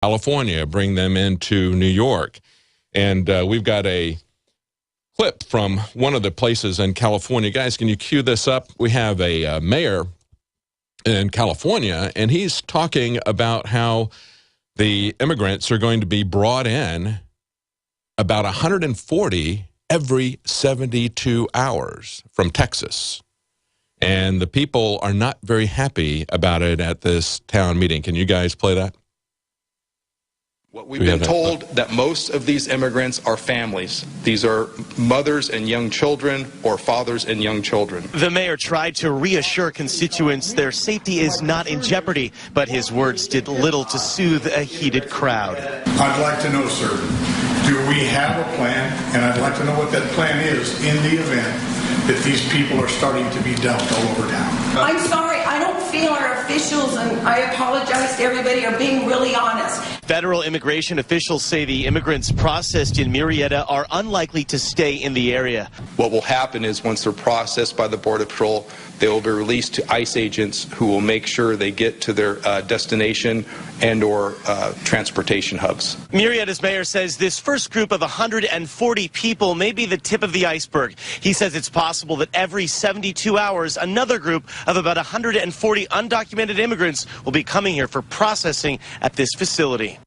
California, bring them into New York. And we've got a clip from one of the places in California. Guys, can you cue this up? We have a mayor in California, and he's talking about how the immigrants are going to be brought in about 140 every 72 hours from Texas. And the people are not very happy about it at this town meeting. Can you guys play that? What we've been told that most of these immigrants are families. These are mothers and young children or fathers and young children. The mayor tried to reassure constituents their safety is not in jeopardy, but his words did little to soothe a heated crowd. I'd like to know, sir, do we have a plan? And I'd like to know what that plan is in the event that these people are starting to be dumped all over town. I'm sorry, I don't feel our officials, and I apologize to everybody, are being really honest. Federal immigration officials say the immigrants processed in Murrieta are unlikely to stay in the area. What will happen is once they're processed by the Border Patrol, they will be released to ICE agents who will make sure they get to their destination and or transportation hubs. Murrieta's mayor says this first group of 140 people may be the tip of the iceberg. He says it's possible that every 72 hours, another group of about 140 undocumented immigrants will be coming here for processing at this facility.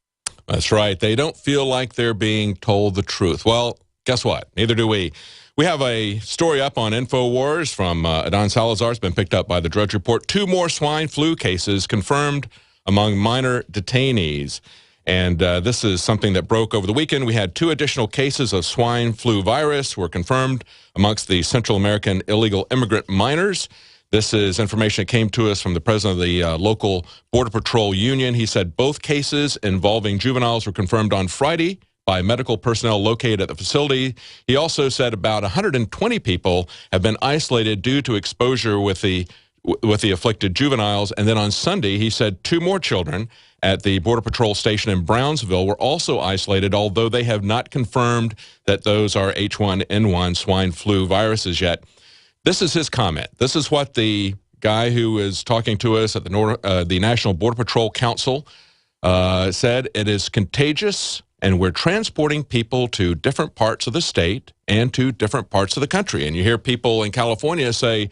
That's right. They don't feel like they're being told the truth. Well, guess what? Neither do we. We have a story up on InfoWars from Adon Salazar. It's been picked up by the Drudge Report. 2 more swine flu cases confirmed among minor detainees. And this is something that broke over the weekend. We had 2 additional cases of swine flu virus were confirmed amongst the Central American illegal immigrant minors. This is information that came to us from the president of the local Border Patrol Union. He said both cases involving juveniles were confirmed on Friday by medical personnel located at the facility. He also said about 120 people have been isolated due to exposure with the afflicted juveniles. And then on Sunday, he said 2 more children at the Border Patrol station in Brownsville were also isolated, although they have not confirmed that those are H1N1 swine flu viruses yet. This is his comment. This is what the guy who is talking to us at the National Border Patrol Council said. It is contagious, and we're transporting people to different parts of the state and to different parts of the country. And you hear people in California say,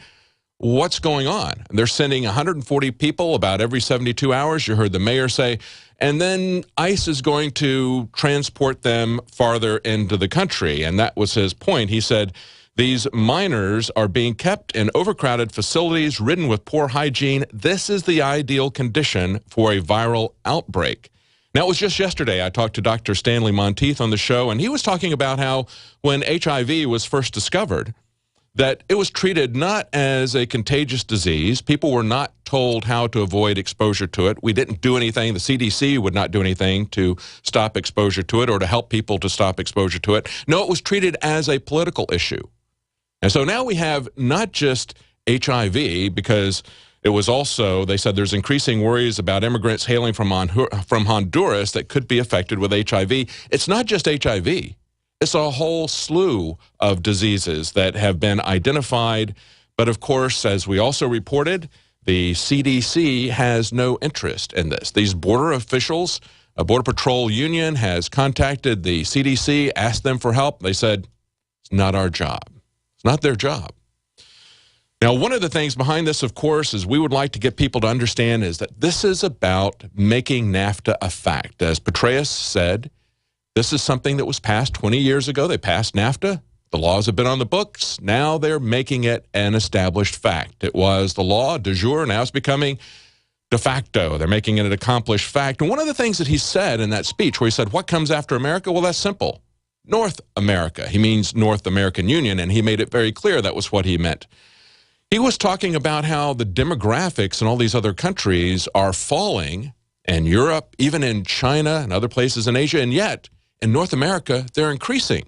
what's going on? And they're sending 140 people about every 72 hours. You heard the mayor say, and then ICE is going to transport them farther into the country. And that was his point. He said, these minors are being kept in overcrowded facilities ridden with poor hygiene. This is the ideal condition for a viral outbreak. Now, it was just yesterday I talked to Dr. Stanley Monteith on the show, and he was talking about how when HIV was first discovered, that it was treated not as a contagious disease. People were not told how to avoid exposure to it. We didn't do anything. The CDC would not do anything to stop exposure to it or to help people to stop exposure to it. No, it was treated as a political issue. And so now we have not just HIV, because it was also, they said there's increasing worries about immigrants hailing from Honduras that could be affected with HIV. It's not just HIV. It's a whole slew of diseases that have been identified. But of course, as we also reported, the CDC has no interest in this. These border officials, a Border Patrol Union has contacted the CDC, asked them for help. They said, it's not our job. It's not their job. Now, one of the things behind this, of course, is we would like to get people to understand is that this is about making NAFTA a fact. As Petraeus said, this is something that was passed 20 years ago. They passed NAFTA. The laws have been on the books. Now they're making it an established fact. It was the law de jure. Now it's becoming de facto. They're making it an accomplished fact. And one of the things that he said in that speech where he said, what comes after America? Well, that's simple. North America. He means North American Union, and he made it very clear that was what he meant. He was talking about how the demographics in all these other countries are falling, in Europe, even in China and other places in Asia, and yet in North America, they're increasing.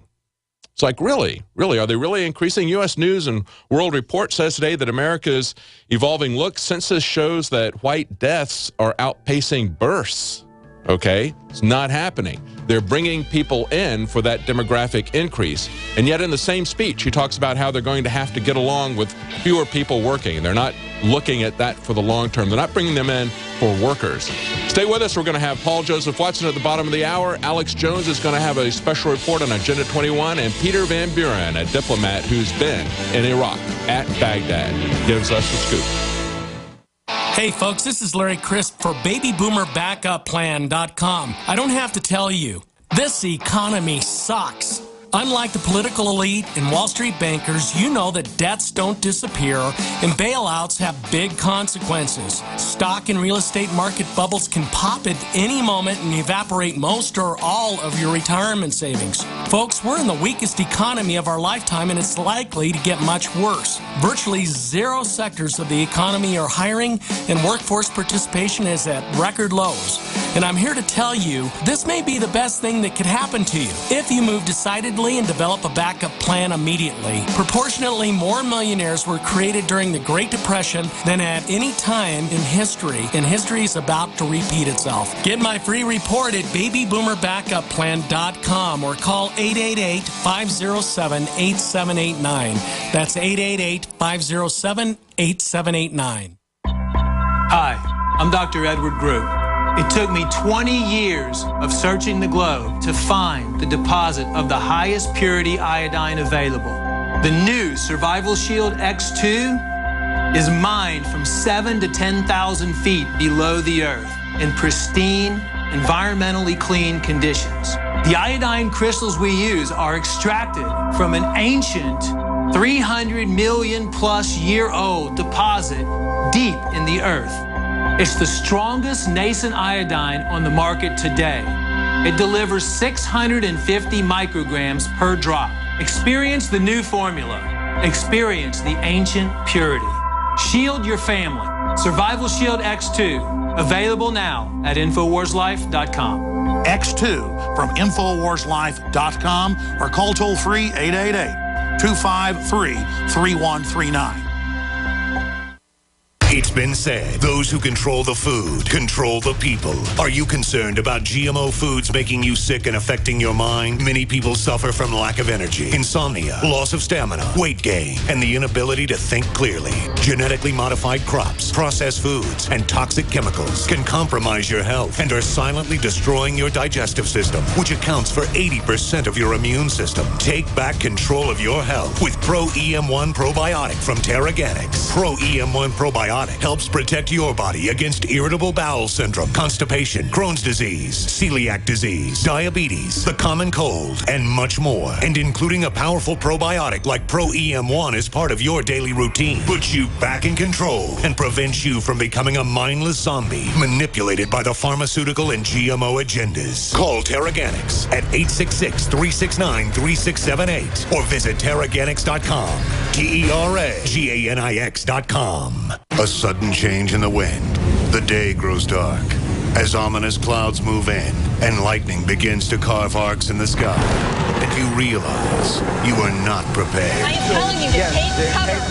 It's like, really? Really? Are they really increasing? U.S. News and World Report says today that America's evolving look. Census shows that white deaths are outpacing births. Okay? It's not happening. they're bringing people in for that demographic increase. And yet in the same speech, he talks about how they're going to have to get along with fewer people working. And they're not looking at that for the long term. They're not bringing them in for workers. Stay with us. We're going to have Paul Joseph Watson at the bottom of the hour. Alex Jones is going to have a special report on Agenda 21. And Peter Van Buren, a diplomat who's been in Iraq at Baghdad, gives us the scoop. Hey folks, this is Larry Crisp for BabyBoomerBackupPlan.com. I don't have to tell you, this economy sucks. Unlike the political elite and Wall Street bankers, you know that debts don't disappear and bailouts have big consequences. Stock and real estate market bubbles can pop at any moment and evaporate most or all of your retirement savings. Folks, we're in the weakest economy of our lifetime and it's likely to get much worse. Virtually zero sectors of the economy are hiring and workforce participation is at record lows. And I'm here to tell you, this may be the best thing that could happen to you if you move decidedly and develop a backup plan immediately. Proportionately more millionaires were created during the Great Depression than at any time in history, and history is about to repeat itself. Get my free report at BabyBoomerBackupPlan.com or call 888-507-8789. That's 888-507-8789. Hi, I'm Dr. Edward Group. It took me 20 years of searching the globe to find the deposit of the highest purity iodine available. The new Survival Shield X2 is mined from 7,000 to 10,000 feet below the earth in pristine, environmentally clean conditions. The iodine crystals we use are extracted from an ancient 300 million plus year old deposit deep in the earth. It's the strongest nascent iodine on the market today. It delivers 650 micrograms per drop. Experience the new formula. Experience the ancient purity. Shield your family. Survival Shield X2. Available now at InfoWarsLife.com. X2 from InfoWarsLife.com or call toll-free 888-253-3139. It's been said, those who control the food control the people. Are you concerned about GMO foods making you sick and affecting your mind? Many people suffer from lack of energy, insomnia, loss of stamina, weight gain, and the inability to think clearly. Genetically modified crops, processed foods, and toxic chemicals can compromise your health and are silently destroying your digestive system, which accounts for 80% of your immune system. Take back control of your health with Pro EM1 Probiotic from Terraganics. Pro EM1 Probiotic helps protect your body against irritable bowel syndrome, constipation, Crohn's disease, celiac disease, diabetes, the common cold, and much more. And including a powerful probiotic like Pro EM1 as part of your daily routine, puts you back in control and prevents you from becoming a mindless zombie manipulated by the pharmaceutical and GMO agendas. Call Terraganics at 866-369-3678 or visit Terraganics.com. Terraganix.com. A sudden change in the wind. The day grows dark as ominous clouds move in and lightning begins to carve arcs in the sky. And you realize you are not prepared. I am telling you to take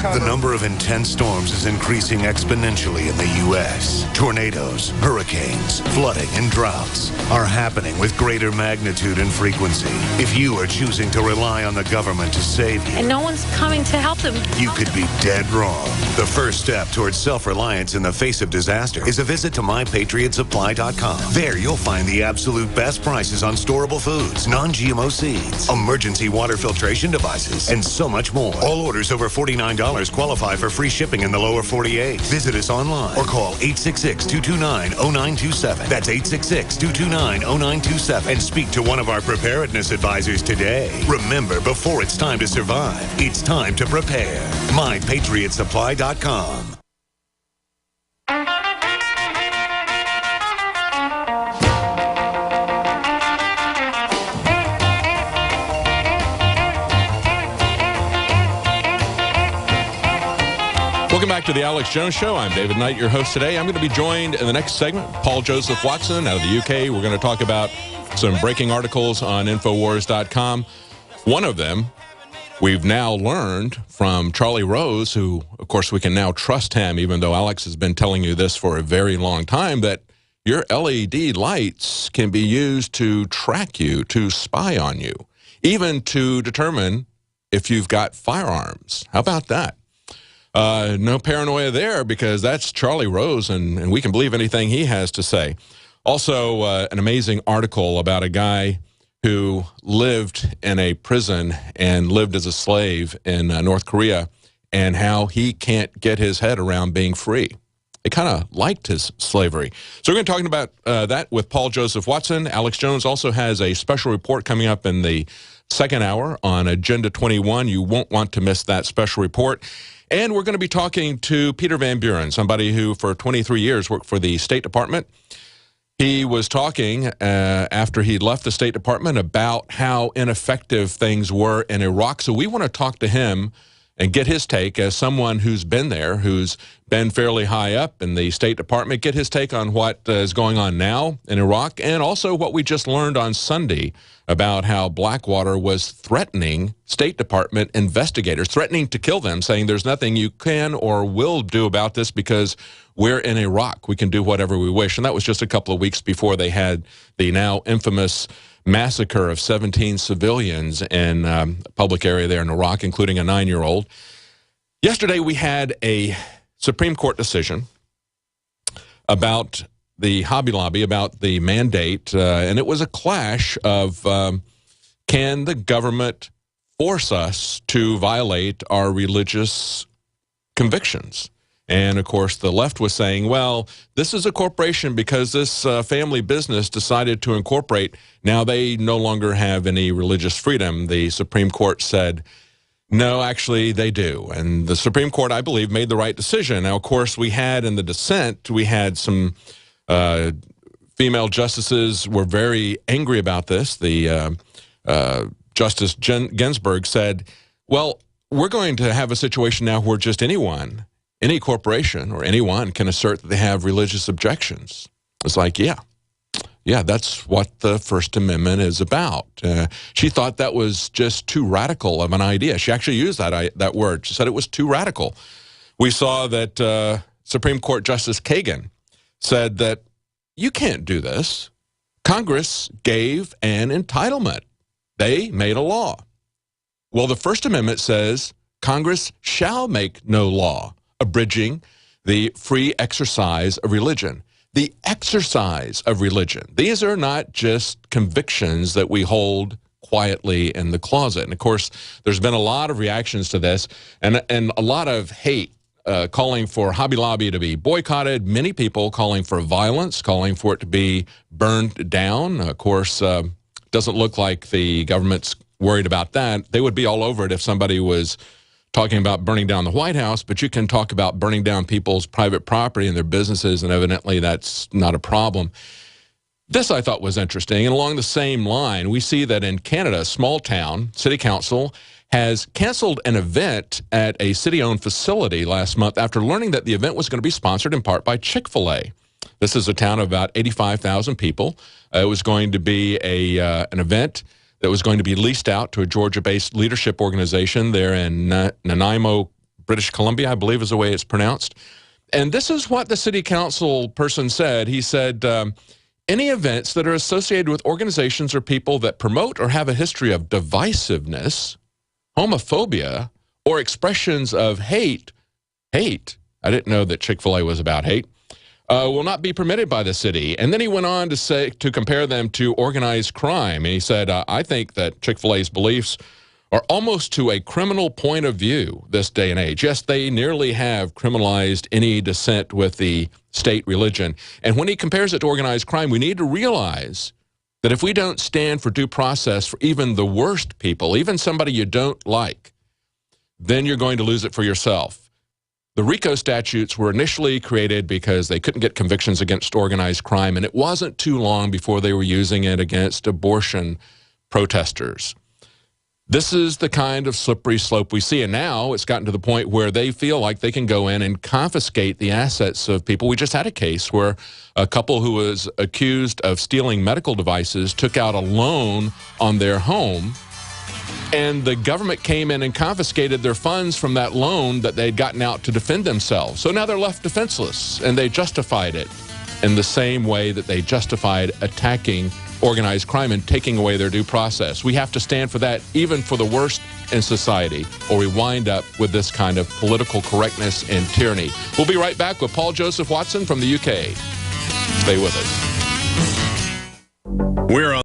cover. The number of intense storms is increasing exponentially in the U.S. Tornadoes, hurricanes, flooding, and droughts are happening with greater magnitude and frequency. If you are choosing to rely on the government to save you, And no one's coming to help them. you could be dead wrong. The first step towards self-reliance in the face of disaster is a visit to MyPatriotSupply.com. There you'll find the absolute best prices on storable foods, non-GMO seeds, emergency water filtration devices, and so much more. All orders over $49 qualify for free shipping in the lower 48. Visit us online or call 866-229-0927. That's 866-229-0927 and speak to one of our preparedness advisors today. Remember, before it's time to survive, it's time to prepare. MyPatriotSupply.com. Welcome back to the Alex Jones Show. I'm David Knight, your host today. I'm going to be joined in the next segment, Paul Joseph Watson out of the UK. We're going to talk about some breaking articles on Infowars.com. One of them, we've now learned from Charlie Rose, who, of course, we can now trust him, even though Alex has been telling you this for a very long time, that your LED lights can be used to track you, to spy on you, even to determine if you've got firearms. How about that? No paranoia there, because that's Charlie Rose, and we can believe anything he has to say. Also, an amazing article about a guy who lived in a prison and lived as a slave in North Korea, and how he can't get his head around being free. He kind of liked his slavery. So we're going to be talking about that with Paul Joseph Watson. Alex Jones also has a special report coming up in the second hour on Agenda 21. You won't want to miss that special report. And we're going to be talking to Peter Van Buren, somebody who for 23 years worked for the State Department. He was talking after he left the State Department about how ineffective things were in Iraq. So we want to talk to him and get his take as someone who's been there, who's been fairly high up in the State Department, get his take on what is going on now in Iraq, and also what we just learned on Sunday about how Blackwater was threatening State Department investigators, threatening to kill them, saying there's nothing you can or will do about this because we're in Iraq. We can do whatever we wish. And that was just a couple of weeks before they had the now infamous massacre of 17 civilians in a public area there in Iraq, including a 9-year-old. Yesterday, we had a Supreme Court decision about the Hobby Lobby, about the mandate, and it was a clash of can the government force us to violate our religious convictions? And, of course, the left was saying, well, this is a corporation because this family business decided to incorporate. Now they no longer have any religious freedom. The Supreme Court said, no, actually, they do. And the Supreme Court, I believe, made the right decision. Now, of course, we had in the dissent, we had some female justices were very angry about this. The Justice Ginsburg said, well, we're going to have a situation now where just anyone, any corporation or anyone can assert that they have religious objections. It's like, yeah, that's what the First Amendment is about. She thought that was just too radical of an idea. She actually used that word. She said it was too radical. We saw that Supreme Court Justice Kagan said that you can't do this. Congress gave an entitlement. They made a law. Well, the First Amendment says Congress shall make no law abridging the free exercise of religion. The exercise of religion. These are not just convictions that we hold quietly in the closet. And, of course, there's been a lot of reactions to this and a lot of hate calling for Hobby Lobby to be boycotted, many people calling for violence, calling for it to be burned down. Of course, doesn't look like the government's worried about that. They would be all over it if somebody was talking about burning down the White House, but you can talk about burning down people's private property and their businesses, and evidently that's not a problem. This I thought was interesting, and along the same line, we see that in Canada, a small town, city council has canceled an event at a city-owned facility last month after learning that the event was going to be sponsored in part by Chick-fil-A. This is a town of about 85,000 people. It was going to be an event that was going to be leased out to a Georgia-based leadership organization there in Nanaimo, British Columbia, I believe is the way it's pronounced. And this is what the city council person said. He said, any events that are associated with organizations or people that promote or have a history of divisiveness, homophobia, or expressions of hate, I didn't know that Chick-fil-A was about hate, will not be permitted by the city. And then he went on to compare them to organized crime. And he said, I think that Chick-fil-A's beliefs are almost to a criminal point of view this day and age. Yes, they nearly have criminalized any dissent with the state religion. And when he compares it to organized crime, we need to realize that if we don't stand for due process for even the worst people, even somebody you don't like, then you're going to lose it for yourself. The RICO statutes were initially created because they couldn't get convictions against organized crime, and it wasn't too long before they were using it against abortion protesters. This is the kind of slippery slope we see, and now it's gotten to the point where they feel like they can go in and confiscate the assets of people. We just had a case where a couple who was accused of stealing medical devices took out a loan on their home, and the government came in and confiscated their funds from that loan that they'd gotten out to defend themselves. So now they're left defenseless, and they justified it. in the same way that they justified attacking organized crime and taking away their due process. We have to stand for that, even for the worst in society, or we wind up with this kind of political correctness and tyranny. We'll be right back with Paul Joseph Watson from the UK. Stay with us. We're on